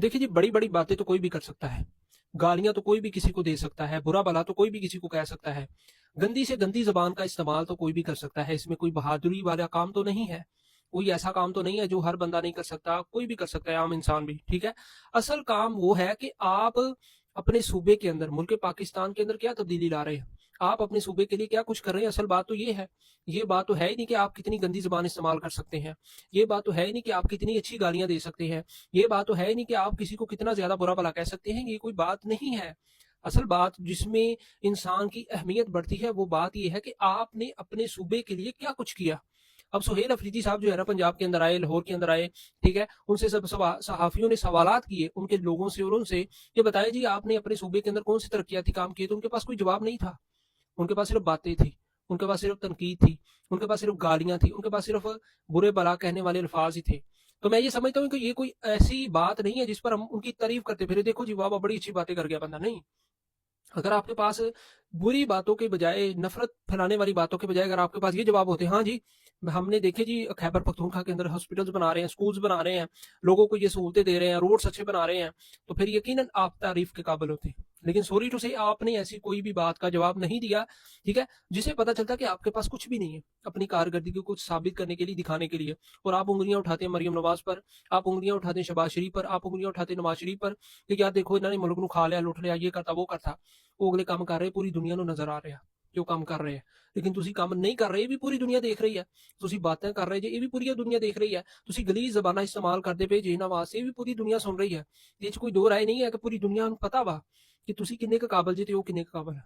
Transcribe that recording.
देखिए जी, बड़ी-बड़ी बातें तो कोई भी कर सकता है। गालियाँ तो कोई भी किसी को दे सकता है, बुरा-भला तो कोई भी किसी को कह सकता है। गंदी से गंदी ज़ुबान का इस्तेमाल तो कोई भी कर सकता है, इसमें कोई बहादुरी वाला काम तो नहीं है। कोई ऐसा काम तो नहीं है जो हर बंदा नहीं कर सकता, कोई भी कर सकता है, आम इंसान भी, ठीक है? असल काम वो है कि आप अपने सूबे के अंदर, मुल्क पाकिस्तान के अंदर क्या तब्दीली ला रहे हैं? आप अपने सूबे के लिए क्या कुछ कर रहे हैं? असल बात तो ये है। ये बात तो है ही नहीं कि आप कितनी गंदी ज़ुबान इस्तेमाल कर सकते हैं। ये बात तो है ही नहीं कि आप कितनी अच्छी गालियाँ दे सकते हैं। ये बात तो है ही नहीं कि आप किसी को कितना ज़्यादा बुरा-भला कह सकते हैं, ये कोई बात नहीं है। असल बात जिसमें इंसान की अहमियत बढ़ती है, वो बात ये है कि आपने अपने सूबे के लिए क्या कुछ किया। अब सुहेल अफरीदी साहब जो है ना पंजाब के अंदर आए, लाहौर के अंदर आए, ठीक है? उनसे सब सहाफ़ियों ने सवालात किए, उनके लोगों से और उनसे, ये बताइए जी आपने अपने सूबे के अंदर कौन-से तरक्कियाती काम किए? तो उनके पास कोई जवाब नहीं था। उनके पास सिर्फ़ बातें थी, उनके पास सिर्फ़ तनकीद थी, उनके पास सिर्फ़ गालियाँ थी, उनके पास सिर्फ़ बुरे-भला कहने वाले अल्फ़ाज़ ही थे। तो मैं ये समझता हूँ कि ये कोई ऐसी बात नहीं है जिस पर हम उनकी तारीफ़ करते फिरें, देखो जी वाह-वाह बड़ी अच्छी बातें कर गया बंदा, नहीं। अगर आपके पास बुरी बातों के बजाय, नफ़रत फैलाने वाली बातों के बजाय अगर आपके पास ये जवाब होते, हाँ जी, हमने देखे जी खैबर पख्तूनख्वा के अंदर हॉस्पिटल्स बना रहे हैं, स्कूल्स बना रहे हैं, लोगों को ये सहूलतें दे रहे हैं, रोड्स अच्छे बना रहे हैं, तो फिर यकीनन आप तारीफ़ के काबिल होते। लेकिन सॉरी टू से आपने ऐसी कोई भी बात का जवाब नहीं दिया, ठीक है? जिससे पता चलता कि आपके पास कुछ भी नहीं है, अपनी कारकर्दगी को कुछ साबित करने के लिए, दिखाने के लिए, और आप उँगलियाँ उठाते हैं मरियम नवाज़ पर, आप उँगलियाँ उठाते हैं शहबाज़ शरीफ पर, आप उँगलियाँ उठाते हैं नवाज़ शरीफ पर कि यार देखो इन्होंने मुल्क नूं खा लिया, लुट लिया, ये करता, वो करता। ਉਹ ਅਗਲੇ ਕੰਮ ਕਰ ਰਹੇ ਪੂਰੀ ਦੁਨੀਆ ਨੂੰ ਨਜ਼ਰ ਆ ਰਿਹਾ ਕਿ ਉਹ ਕੰਮ ਕਰ ਰਹੇ ਹੈ ਲੇਕਿਨ ਤੁਸੀਂ ਕੰਮ ਨਹੀਂ ਕਰ ਰਹੇ ਇਹ ਵੀ ਪੂਰੀ ਦੁਨੀਆ ਦੇਖ ਰਹੀ ਹੈ ਤੁਸੀਂ ਬਾਤਾਂ ਕਰ ਰਹੇ ਜੇ ਇਹ ਵੀ ਪੂਰੀ ਦੁਨੀਆ ਦੇਖ ਰਹੀ ਹੈ ਤੁਸੀਂ ਗਲੀਜ਼ ਜ਼ਬਾਨਾਂ ਇਸਤੇਮਾਲ ਕਰਦੇ ਪਏ ਜੇ ਇਹਨਾਂ ਵਾਸਤੇ ਇਹ ਵੀ ਪੂਰੀ ਦੁਨੀਆ ਸੁਣ ਰਹੀ ਹੈ ਇਹ 'ਚ ਕੋਈ ਦੋ ਰਾਏ ਨਹੀਂ ਹੈ ਕਿ ਪੂਰੀ ਦੁਨੀਆ ਨੂੰ ਪਤਾ ਵਾ ਕਿ ਤੁਸੀਂ ਕਿੰਨੇ ਕੁ ਕਾਬਲ ਜੇ ਤੇ ਉਹ ਕਿੰਨੇ ਕੁ ਕਾਬਲ ਹੈ